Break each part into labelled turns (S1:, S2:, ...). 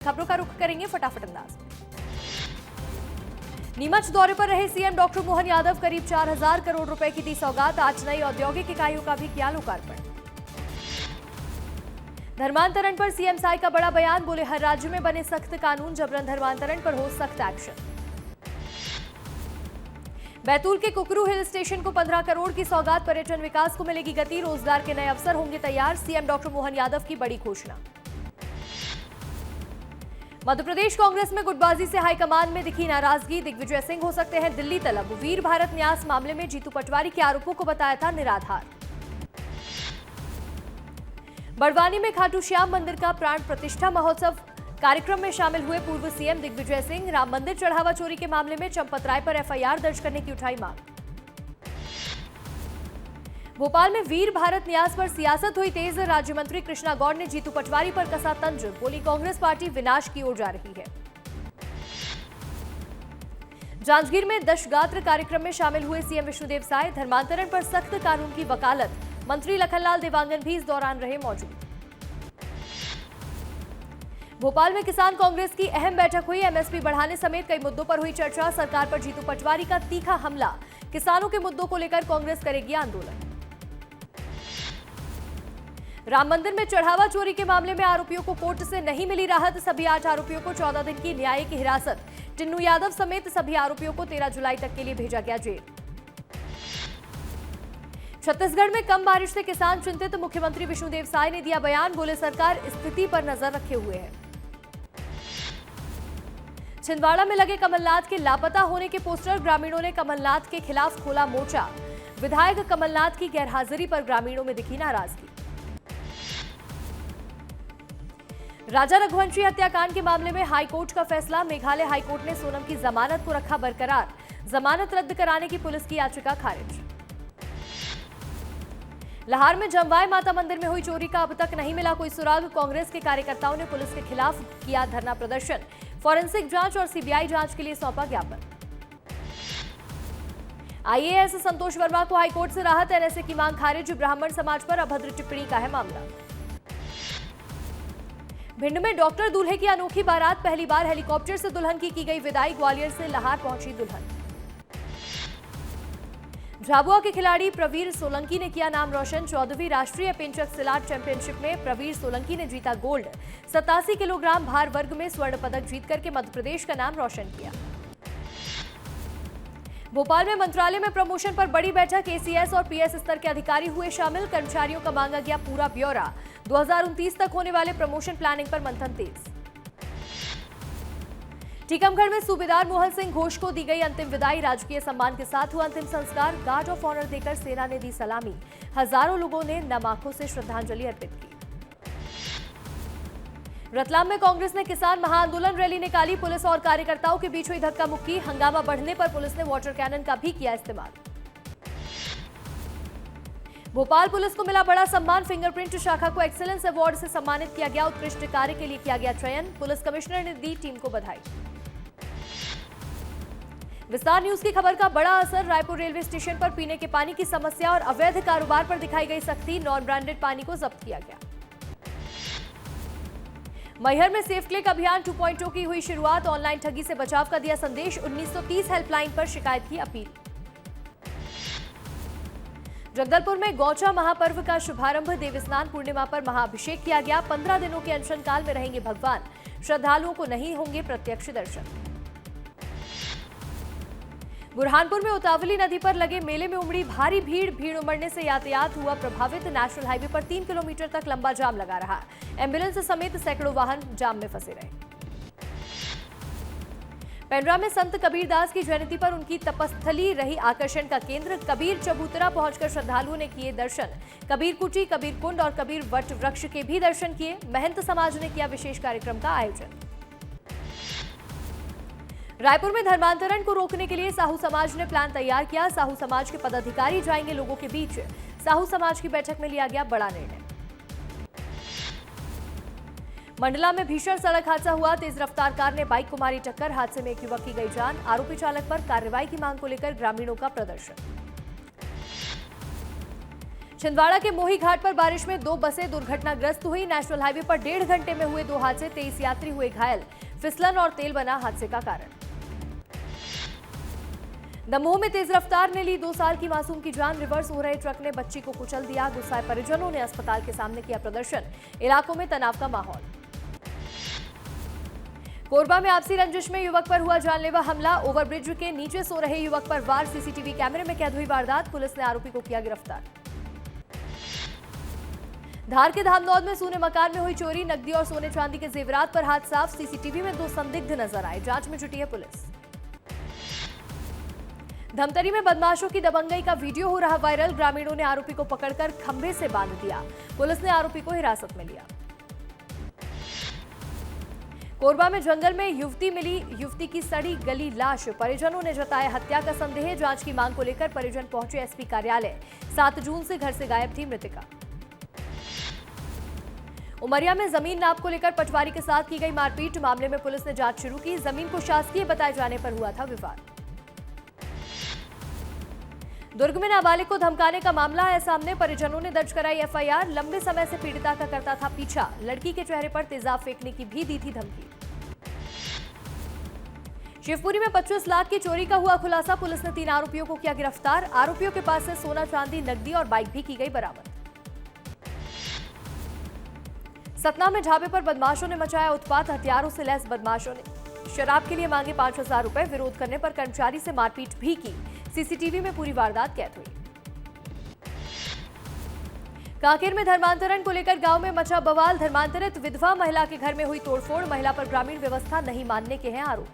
S1: खबरों का रुख करेंगे फटाफट अंदाज में। नीमच दौरे पर रहे सीएम डॉक्टर मोहन यादव करीब 4000 करोड़ रुपए की दी सौगात। आज नई औद्योगिक इकाइयों का भी किया लोकार्पण। धर्मांतरण पर सीएम साई का बड़ा बयान, बोले हर राज्य में बने सख्त कानून, जबरन धर्मांतरण पर हो सख्त एक्शन। बैतूल के कुकरू हिल स्टेशन को 15 करोड़ की सौगात, पर्यटन विकास को मिलेगी गति, रोजगार के नए अवसर होंगे तैयार, सीएम डॉक्टर मोहन यादव की बड़ी घोषणा। मध्य प्रदेश कांग्रेस में गुटबाजी से हाईकमान में दिखी नाराजगी, दिग्विजय सिंह हो सकते हैं दिल्ली तलब। वीर भारत न्यास मामले में जीतू पटवारी के आरोपों को बताया था निराधार। बड़वानी में खाटू श्याम मंदिर का प्राण प्रतिष्ठा महोत्सव कार्यक्रम में शामिल हुए पूर्व सीएम दिग्विजय सिंह। राम मंदिर चढ़ावा चोरी के मामले में चंपत राय पर एफआईआर दर्ज करने की उठाई मांग। भोपाल में वीर भारत न्यास पर सियासत हुई तेज, राज्य मंत्री कृष्णा गौड़ ने जीतू पटवारी पर कसा तंज, बोली कांग्रेस पार्टी विनाश की ओर जा रही है। जांजगीर में दशगात्र कार्यक्रम में शामिल हुए सीएम विष्णुदेव साय, धर्मांतरण पर सख्त कानून की वकालत, मंत्री लखनलाल देवांगन भी इस दौरान रहे मौजूद। भोपाल में किसान कांग्रेस की अहम बैठक हुई, एमएसपी बढ़ाने समेत कई मुद्दों पर हुई चर्चा, सरकार पर जीतू पटवारी का तीखा हमला, किसानों के मुद्दों को लेकर कांग्रेस करेगी आंदोलन। राम मंदिर में चढ़ावा चोरी के मामले में आरोपियों को कोर्ट से नहीं मिली राहत, सभी 8 आरोपियों को 14 दिन की न्यायिक हिरासत, टिन्नू यादव समेत सभी आरोपियों को 13 जुलाई तक के लिए भेजा गया जेल। छत्तीसगढ़ में कम बारिश से किसान चिंतित, मुख्यमंत्री विष्णुदेव साय ने दिया बयान, बोले सरकार स्थिति पर नजर रखे हुए है। छिंदवाड़ा में लगे कमलनाथ के लापता होने के पोस्टर, ग्रामीणों ने कमलनाथ के खिलाफ खोला मोर्चा, विधायक कमलनाथ की गैरहाजिरी पर ग्रामीणों में दिखी नाराजगी। राजा रघुवंशी हत्याकांड के मामले में हाईकोर्ट का फैसला, मेघालय हाईकोर्ट ने सोनम की जमानत को रखा बरकरार, जमानत रद्द कराने की पुलिस की याचिका खारिज। लाहौर में जमवाय माता मंदिर में हुई चोरी का अब तक नहीं मिला कोई सुराग, कांग्रेस के कार्यकर्ताओं ने पुलिस के खिलाफ किया धरना प्रदर्शन, फॉरेंसिक जांच और सीबीआई जांच के लिए सौंपा ज्ञापन। आईएएस संतोष वर्मा को हाईकोर्ट से राहत, एनएसए की मांग खारिज, ब्राह्मण समाज पर अभद्र टिप्पणी का है मामला। भिंड में डॉक्टर दूल्हे की अनोखी बारात, पहली बार हेलीकॉप्टर से दुल्हन की गई विदाई, ग्वालियर से लाहौर पहुंची दुल्हन। झाबुआ के खिलाड़ी प्रवीर सोलंकी ने किया नाम रोशन, 14वीं राष्ट्रीय पेंचक सिलाट चैंपियनशिप में प्रवीर सोलंकी ने जीता गोल्ड, 87 किलोग्राम भार वर्ग में स्वर्ण पदक जीत करके मध्य प्रदेश का नाम रोशन किया। भोपाल में मंत्रालय में प्रमोशन पर बड़ी बैठक, एसीएस और पीएस स्तर के अधिकारी हुए शामिल, कर्मचारियों का मांगा गया पूरा ब्यौरा, 2029 तक होने वाले प्रमोशन प्लानिंग पर मंथन तेज। टीकमगढ़ में सूबेदार मोहन सिंह घोष को दी गई अंतिम विदाई, राजकीय सम्मान के साथ हुआ अंतिम संस्कार, गार्ड ऑफ ऑनर देकर सेना ने दी सलामी, हजारों लोगों ने नम आंखों से श्रद्धांजलि अर्पित की। रतलाम में कांग्रेस ने किसान महाआंदोलन रैली निकाली, पुलिस और कार्यकर्ताओं के बीच हुई धक्का मुक्की, हंगामा बढ़ने पर पुलिस ने वाटर कैनन का भी किया इस्तेमाल। भोपाल पुलिस को मिला बड़ा सम्मान, फिंगरप्रिंट शाखा को एक्सीलेंस अवार्ड से सम्मानित किया गया, उत्कृष्ट कार्य के लिए किया गया चयन, पुलिस कमिश्नर ने दी टीम को बधाई। विस्तार न्यूज की खबर का बड़ा असर, रायपुर रेलवे स्टेशन पर पीने के पानी की समस्या और अवैध कारोबार पर दिखाई गई सख्ती, नॉन ब्रांडेड पानी को जब्त किया गया। मैहर में सेफ क्लिक अभियान 2.0 की हुई शुरुआत, ऑनलाइन ठगी से बचाव का दिया संदेश, 1930 हेल्पलाइन पर शिकायत की अपील। जगदलपुर में गौचा महापर्व का शुभारंभ, देवस्नान पूर्णिमा पर महाअभिषेक किया गया, 15 दिनों के अनशन काल में रहेंगे भगवान, श्रद्धालुओं को नहीं होंगे प्रत्यक्ष दर्शन। बुरहानपुर में उतावली नदी पर लगे मेले में उमड़ी भारी भीड़ उमड़ने से यातायात हुआ प्रभावित, नेशनल हाईवे पर 3 किलोमीटर तक लंबा जाम लगा रहा, एम्बुलेंस समेत सैकड़ों वाहन जाम में फंसे रहे। पेंड्रा में संत कबीरदास की जयंती पर उनकी तपस्थली रही आकर्षण का केंद्र, कबीर चबूतरा पहुंचकर श्रद्धालुओं ने किए दर्शन, कबीर कुटी, कबीर कुंड और कबीर वट वृक्ष के भी दर्शन किए, महंत समाज ने किया विशेष कार्यक्रम का आयोजन। रायपुर में धर्मांतरण को रोकने के लिए साहू समाज ने प्लान तैयार किया, साहू समाज के पदाधिकारी जाएंगे लोगों के बीच, साहू समाज की बैठक में लिया गया बड़ा निर्णय। मंडला में भीषण सड़क हादसा हुआ, तेज रफ्तार कार ने बाइक को मारी टक्कर, हादसे में एक युवक की गई जान, आरोपी चालक पर कार्रवाई की मांग को लेकर ग्रामीणों का प्रदर्शन। छिंदवाड़ा के मोही घाट पर बारिश में 2 बसें दुर्घटनाग्रस्त हुई। नेशनल हाईवे पर 1.5 घंटे में हुए 2 हादसे, 23 यात्री हुए घायल। फिसलन और तेल बना हादसे का कारण। दमोह में तेज रफ्तार ने ली 2 साल की मासूम की जान। रिवर्स हो रहे ट्रक ने बच्ची को कुचल दिया। गुस्साए परिजनों ने अस्पताल के सामने किया प्रदर्शन। इलाकों में तनाव का माहौल। कोरबा में आपसी रंजिश में युवक पर हुआ जानलेवा हमला। ओवरब्रिज के नीचे सो रहे युवक पर वार। सीसीटीवी कैमरे में कैद हुई वारदात। पुलिस ने आरोपी को किया गिरफ्तार। धार के धामनौद में सोने मकान में हुई चोरी। नकदी और सोने चांदी के जेवरात पर हाथ साफ। सीसीटीवी में 2 संदिग्ध नजर आए। जांच में जुटी है पुलिस। धमतरी में बदमाशों की दबंगई का वीडियो हो रहा वायरल। ग्रामीणों ने आरोपी को पकड़कर खंभे से बांध दिया। पुलिस ने आरोपी को हिरासत में लिया। कोरबा में जंगल में युवती मिली। युवती की सड़ी गली लाश। परिजनों ने जताया हत्या का संदेह। जांच की मांग को लेकर परिजन पहुंचे एसपी कार्यालय। 7 जून से घर से गायब थी मृतका। उमरिया में जमीन नाप को लेकर पटवारी के साथ की गई मारपीट। मामले में पुलिस ने जांच शुरू की। जमीन को शासकीय बताए जाने पर हुआ था विवाद। दुर्ग में नाबालिग को धमकाने का मामला आया सामने। परिजनों ने दर्ज कराई एफआईआर। लंबे समय से पीड़िता का करता था पीछा। लड़की के चेहरे पर तेजाब फेंकने की भी दी थी धमकी। शिवपुरी में 25 लाख की चोरी का हुआ खुलासा। पुलिस ने 3 आरोपियों को किया गिरफ्तार। आरोपियों के पास से सोना चांदी नकदी और बाइक भी की गई बरामद। सतना में ढाबे पर बदमाशों ने मचाया उत्पात। हथियारों से लैस बदमाशों ने शराब के लिए मांगे 5,000 रुपए। विरोध करने पर कर्मचारी से मारपीट भी की। सीसीटीवी में पूरी वारदात कैद हुई। कांकेर में धर्मांतरण को लेकर गांव में मचा बवाल। धर्मांतरित विधवा महिला के घर में हुई तोड़फोड़। महिला पर ग्रामीण व्यवस्था नहीं मानने के हैं आरोप।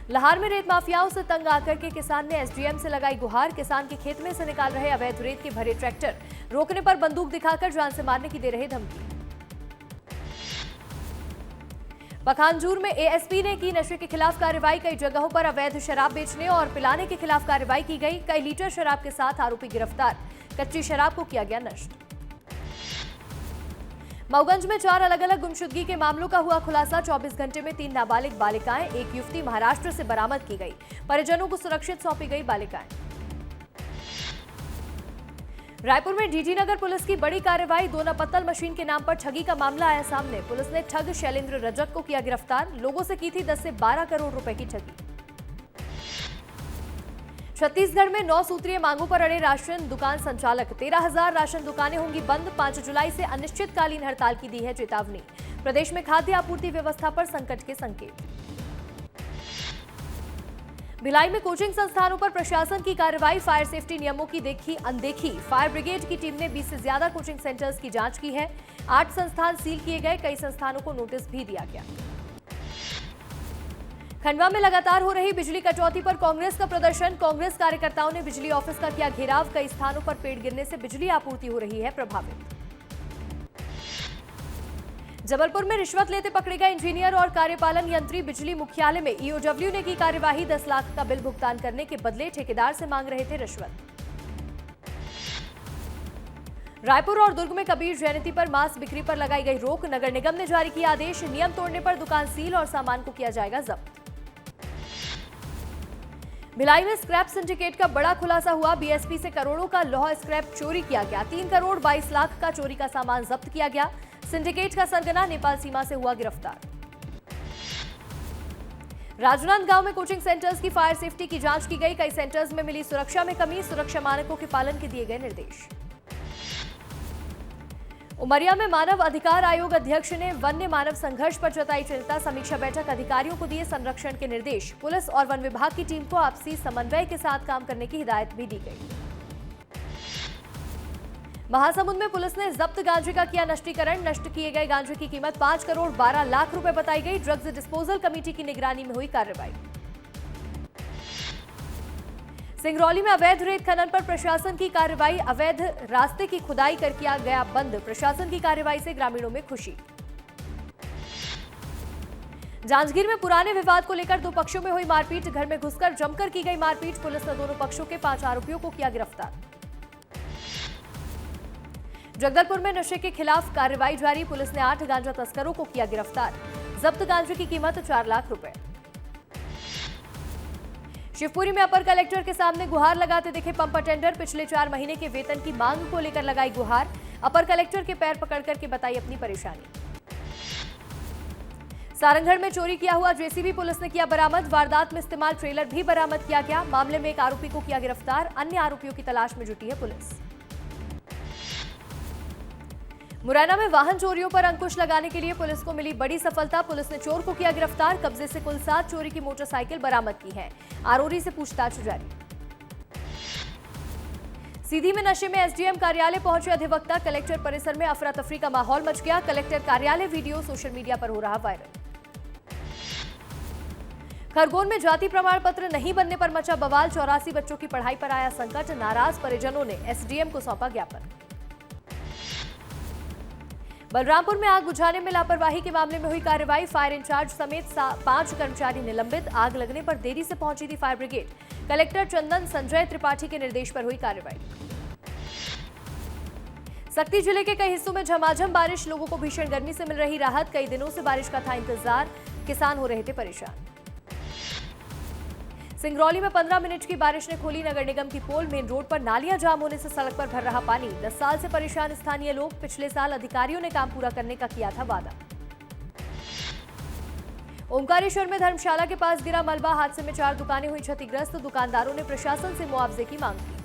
S1: लाहौर में रेत माफियाओं से तंग आकर के किसान ने एसडीएम से लगाई गुहार। किसान के खेत में से निकाल रहे अवैध रेत के भरे ट्रैक्टर। रोकने पर बंदूक दिखाकर जान से मारने की दे रहे धमकी। पखानजूर में एएसपी ने की नशे के खिलाफ कार्रवाई। कई जगहों पर अवैध शराब बेचने और पिलाने के खिलाफ कार्रवाई की गई। कई लीटर शराब के साथ आरोपी गिरफ्तार। कच्ची शराब को किया गया नष्ट। मऊगंज में 4 अलग अलग गुमशुदगी के मामलों का हुआ खुलासा। 24 घंटे में 3 नाबालिग बालिकाएं। एक युवती महाराष्ट्र से बरामद की गई। परिजनों को सुरक्षित सौंपी गई बालिकाएं। रायपुर में डीडी नगर पुलिस की बड़ी कार्रवाई। 2 नपत्तल मशीन के नाम पर ठगी का मामला आया सामने। पुलिस ने ठग शैलेंद्र रजक को किया गिरफ्तार। लोगों से की थी 10 से 12 करोड़ रुपए की ठगी। छत्तीसगढ़ में 9 सूत्रीय मांगों पर अड़े राशन दुकान संचालक। 13,000 राशन दुकानें होंगी बंद। 5 जुलाई से अनिश्चितकालीन हड़ताल की दी है चेतावनी। प्रदेश में खाद्य आपूर्ति व्यवस्था पर संकट के संकेत। भिलाई में कोचिंग संस्थानों पर प्रशासन की कार्रवाई। फायर सेफ्टी नियमों की देखी अनदेखी। फायर ब्रिगेड की टीम ने 20 से ज्यादा कोचिंग सेंटर्स की जांच की है। 8 संस्थान सील किए गए। कई संस्थानों को नोटिस भी दिया गया। खंडवा में लगातार हो रही बिजली कटौती पर कांग्रेस का प्रदर्शन। कांग्रेस कार्यकर्ताओं ने बिजली ऑफिस का किया घेराव। कई स्थानों पर पेड़ गिरने से बिजली आपूर्ति हो रही है प्रभावित। जबलपुर में रिश्वत लेते पकड़े गए इंजीनियर और कार्यपालन यंत्री। बिजली मुख्यालय में ईओडब्ल्यू ने की कार्यवाही। 10 लाख का बिल भुगतान करने के बदले ठेकेदार से मांग रहे थे रिश्वत। रायपुर और दुर्ग में कबीर जयंती पर मांस बिक्री पर लगाई गई रोक। नगर निगम ने जारी किया आदेश। नियम तोड़ने पर दुकान सील और सामान को किया जाएगा जब्त। भिलाई में स्क्रैप सिंडिकेट का बड़ा खुलासा हुआ। बीएसपी से करोड़ों का लौह स्क्रैप चोरी किया गया। 3 करोड़ 22 लाख का चोरी का सामान जब्त किया गया। सिंडिकेट का सरगना नेपाल सीमा से हुआ गिरफ्तार। राजनांदगांव में कोचिंग सेंटर्स की फायर सेफ्टी की जांच की गई। कई सेंटर्स में मिली सुरक्षा में कमी। सुरक्षा मानकों के पालन के दिए गए निर्देश। उमरिया में मानव अधिकार आयोग अध्यक्ष ने वन्य मानव संघर्ष पर जताई चिंता। समीक्षा बैठक अधिकारियों को दिए संरक्षण के निर्देश। पुलिस और वन विभाग की टीम को आपसी समन्वय के साथ काम करने की हिदायत भी दी गई। महासमुंद में पुलिस ने जब्त गांजे का किया नष्टीकरण। नष्ट किए गए गांजे की कीमत 5 करोड़ 12 लाख रुपए बताई गई। ड्रग्स डिस्पोजल कमेटी की निगरानी में हुई कार्रवाई। सिंगरौली में अवैध रेत खनन पर प्रशासन की कार्रवाई। अवैध रास्ते की खुदाई कर किया गया बंद। प्रशासन की कार्रवाई से ग्रामीणों में खुशी। जांजगीर में पुराने विवाद को लेकर 2 पक्षों में हुई मारपीट। घर में घुसकर जमकर की गई मारपीट। पुलिस ने दोनों पक्षों के 5 आरोपियों को किया गिरफ्तार। जगदलपुर में नशे के खिलाफ कार्रवाई जारी। पुलिस ने 8 गांजा तस्करों को किया गिरफ्तार। जब्त गांजे की कीमत 4 लाख रुपए। शिवपुरी में अपर कलेक्टर के सामने गुहार लगाते दिखे पंप अटेंडर। पिछले 4 महीने के वेतन की मांग को लेकर लगाई गुहार। अपर कलेक्टर के पैर पकड़कर के बताई अपनी परेशानी। सारंगढ़ में चोरी किया हुआ जेसीबी पुलिस ने किया बरामद। वारदात में इस्तेमाल ट्रेलर भी बरामद किया गया। मामले में एक आरोपी को किया गिरफ्तार। अन्य आरोपियों की तलाश में जुटी है पुलिस। मुरैना में वाहन चोरियों पर अंकुश लगाने के लिए पुलिस को मिली बड़ी सफलता। पुलिस ने चोर को किया गिरफ्तार। कब्जे से कुल 7 चोरी की मोटरसाइकिल बरामद की है। आरोपी से पूछताछ जारी। सीधी में नशे में एसडीएम कार्यालय पहुंचे अधिवक्ता। कलेक्टर परिसर में अफरा तफरी का माहौल मच गया। कलेक्टर कार्यालय वीडियो सोशल मीडिया पर हो रहा वायरल। खरगोन में जाति प्रमाण पत्र नहीं बनने पर मचा बवाल। 84 बच्चों की पढ़ाई पर आया संकट। नाराज परिजनों ने एसडीएम को सौंपा ज्ञापन। बलरामपुर में आग बुझाने में लापरवाही के मामले में हुई कार्रवाई। फायर इंचार्ज समेत 5 कर्मचारी निलंबित। आग लगने पर देरी से पहुंची थी फायर ब्रिगेड। कलेक्टर चंदन संजय त्रिपाठी के निर्देश पर हुई कार्रवाई। सक्ती जिले के कई हिस्सों में झमाझम बारिश। लोगों को भीषण गर्मी से मिल रही राहत। कई दिनों से बारिश का था इंतजार। किसान हो रहे थे परेशान। सिंगरौली में 15 मिनट की बारिश ने खोली नगर निगम की पोल। मेन रोड पर नालियां जाम होने से सड़क पर भर रहा पानी। 10 साल से परेशान स्थानीय लोग। पिछले साल अधिकारियों ने काम पूरा करने का किया था वादा। ओमकारेश्वर में धर्मशाला के पास गिरा मलबा। हादसे में 4 दुकानें हुई क्षतिग्रस्त। दुकानदारों ने प्रशासन से मुआवजे की मांग की।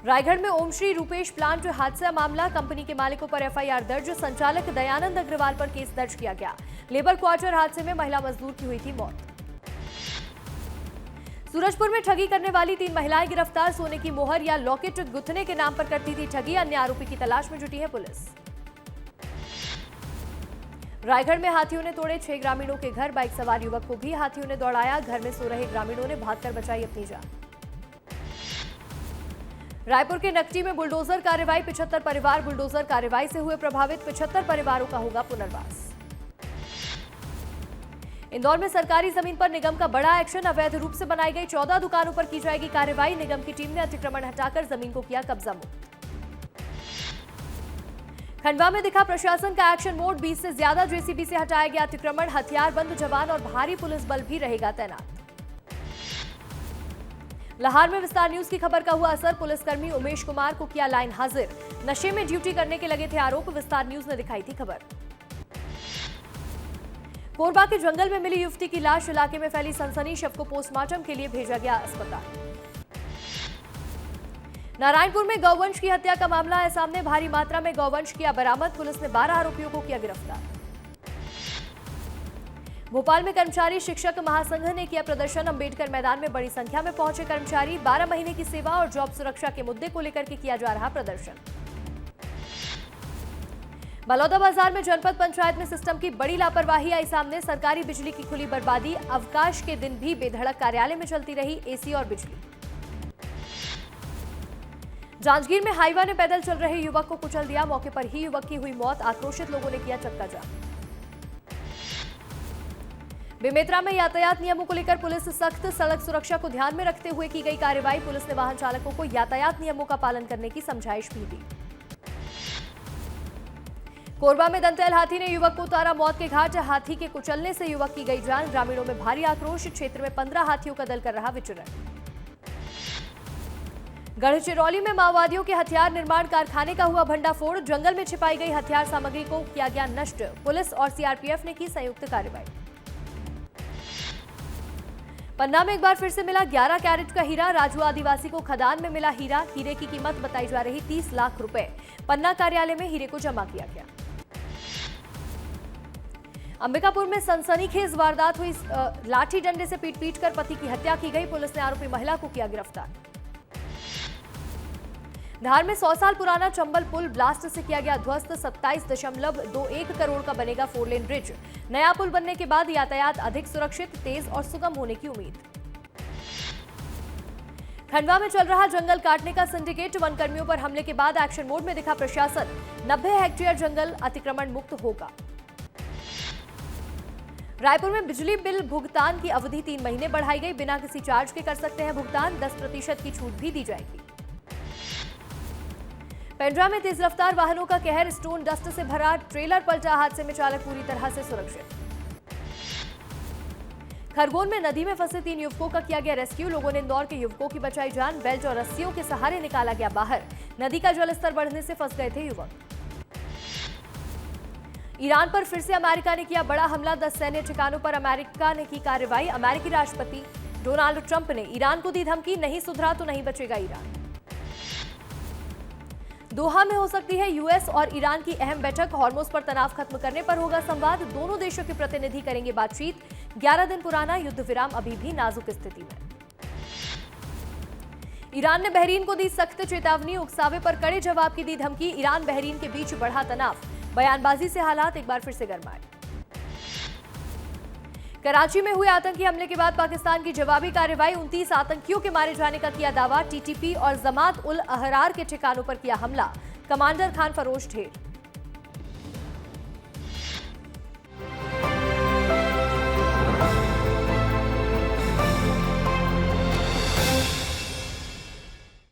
S1: रायगढ़ में ओमश्री रूपेश प्लांट हादसा मामला। कंपनी के मालिकों पर एफआईआर दर्ज। संचालक दयानंद अग्रवाल पर केस दर्ज किया गया। लेबर क्वार्टर हादसे में महिला मजदूर की हुई थी मौत। सूरजपुर में ठगी करने वाली 3 महिलाएं गिरफ्तार। सोने की मोहर या लॉकेट गुथने के नाम पर करती थी ठगी। अन्य आरोपी की तलाश में जुटी है पुलिस। रायगढ़ में हाथियों ने तोड़े 6 ग्रामीणों के घर। बाइक सवार युवक को भी हाथियों ने दौड़ाया। घर में सो रहे ग्रामीणों ने भागकर बचाई अपनी जान। रायपुर के नकटी में बुलडोजर कार्रवाई। 75 परिवार बुलडोजर कार्रवाई से हुए प्रभावित। 75 परिवारों का होगा पुनर्वास। इंदौर में सरकारी जमीन पर निगम का बड़ा एक्शन। अवैध रूप से बनाई गई 14 दुकानों पर की जाएगी कार्रवाई। निगम की टीम ने अतिक्रमण हटाकर जमीन को किया कब्जा मुक्त। खंडवा में दिखा प्रशासन का एक्शन मोड। 20 से ज्यादा जेसीबी से हटाया गया अतिक्रमण। हथियारबंद जवान और भारी पुलिस बल भी रहेगा तैनात। लाहौर में विस्तार न्यूज की खबर का हुआ असर। पुलिसकर्मी उमेश कुमार को किया लाइन हाजिर। नशे में ड्यूटी करने के लगे थे आरोप। विस्तार न्यूज ने दिखाई थी खबर। कोरबा के जंगल में मिली युवती की लाश। इलाके में फैली सनसनी। शव को पोस्टमार्टम के लिए भेजा गया अस्पताल। नारायणपुर में गौवंश की हत्या का मामला है सामने। भारी मात्रा में गौवंश किया बरामद। पुलिस ने 12 आरोपियों को किया गिरफ्तार। भोपाल में कर्मचारी शिक्षक महासंघ ने किया प्रदर्शन। अंबेडकर मैदान में बड़ी संख्या में पहुंचे कर्मचारी। 12 महीने की सेवा और जॉब सुरक्षा के मुद्दे को लेकर के किया जा रहा प्रदर्शन। बलौदाबाजार में जनपद पंचायत में सिस्टम की बड़ी लापरवाही आई सामने। सरकारी बिजली की खुली बर्बादी। अवकाश के दिन भी बेधड़क कार्यालय में चलती रही एसी और बिजली। जांजगीर में हाईवा ने पैदल चल रहे युवक को कुचल दिया। मौके पर ही युवक की हुई मौत। आक्रोशित लोगों ने किया चक्का जाम। बेमेतरा में यातायात नियमों को लेकर पुलिस सख्त। सड़क सुरक्षा को ध्यान में रखते हुए की गई कार्रवाई। पुलिस ने वाहन चालकों को यातायात नियमों का पालन करने की समझाइश भी दी। कोरबा में दंतैल हाथी ने युवक को उतारा मौत के घाट। हाथी के कुचलने से युवक की गई जान। ग्रामीणों में भारी आक्रोश। क्षेत्र में 15 हाथियों का दल कर रहा विचरण। गढ़चिरौली में माओवादियों के हथियार निर्माण कारखाने का हुआ भंडाफोड़। जंगल में छिपाई गई हथियार सामग्री को किया गया नष्ट। पुलिस और सीआरपीएफ ने की संयुक्त कार्रवाई। पन्ना में एक बार फिर से मिला 11 कैरेट का हीरा। राजुआ आदिवासी को खदान में मिला हीरा। हीरे की कीमत बताई जा रही 30 लाख रुपए। पन्ना कार्यालय में हीरे को जमा किया गया। अंबिकापुर में सनसनीखेज वारदात हुई। लाठी डंडे से पीट कर पति की हत्या की गई। पुलिस ने आरोपी महिला को किया गिरफ्तार। धार में 100 साल पुराना चंबल पुल ब्लास्ट से किया गया ध्वस्त। 27.21 करोड़ का बनेगा 4 लेन ब्रिज। नया पुल बनने के बाद यातायात अधिक सुरक्षित, तेज और सुगम होने की उम्मीद। खंडवा में चल रहा जंगल काटने का सिंडिकेट। वन कर्मियों पर हमले के बाद एक्शन मोड में दिखा प्रशासन। 90 हेक्टेयर जंगल अतिक्रमण मुक्त होगा। रायपुर में बिजली बिल भुगतान की अवधि 3 महीने बढ़ाई गई। बिना किसी चार्ज के कर सकते हैं भुगतान। 10% की छूट भी दी जाएगी। पेंड्रा में तेज रफ्तार वाहनों का कहर। स्टोन डस्ट से भरा ट्रेलर पलटा। हादसे में चालक पूरी तरह से सुरक्षित। खरगोन में नदी में फंसे 3 युवकों का किया गया रेस्क्यू। लोगों ने इंदौर के युवकों की बचाई जान। बेल्ट और रस्सियों के सहारे निकाला गया बाहर। नदी का जलस्तर बढ़ने से फंस गए थे युवक। ईरान पर फिर से अमेरिका ने किया बड़ा हमला। 10 सैन्य ठिकानों पर अमेरिका ने की कार्रवाई। अमेरिकी राष्ट्रपति डोनाल्ड ट्रंप ने ईरान को दी धमकी, नहीं सुधरा तो नहीं बचेगा ईरान। दोहा में हो सकती है यूएस और ईरान की अहम बैठक। हॉर्मुज पर तनाव खत्म करने पर होगा संवाद। दोनों देशों के प्रतिनिधि करेंगे बातचीत। 11 दिन पुराना युद्ध विराम अभी भी नाजुक स्थिति में। ईरान ने बहरीन को दी सख्त चेतावनी। उकसावे पर कड़े जवाब की दी धमकी। ईरान बहरीन के बीच बढ़ा तनाव। बयानबाजी से हालात एक बार फिर से गरमाए। कराची में हुए आतंकी हमले के बाद पाकिस्तान की जवाबी कार्रवाई। 29 आतंकियों के मारे जाने का किया दावा। टीटीपी और जमात उल अहरार के ठिकानों पर किया हमला। कमांडर खान फरोश ढेर।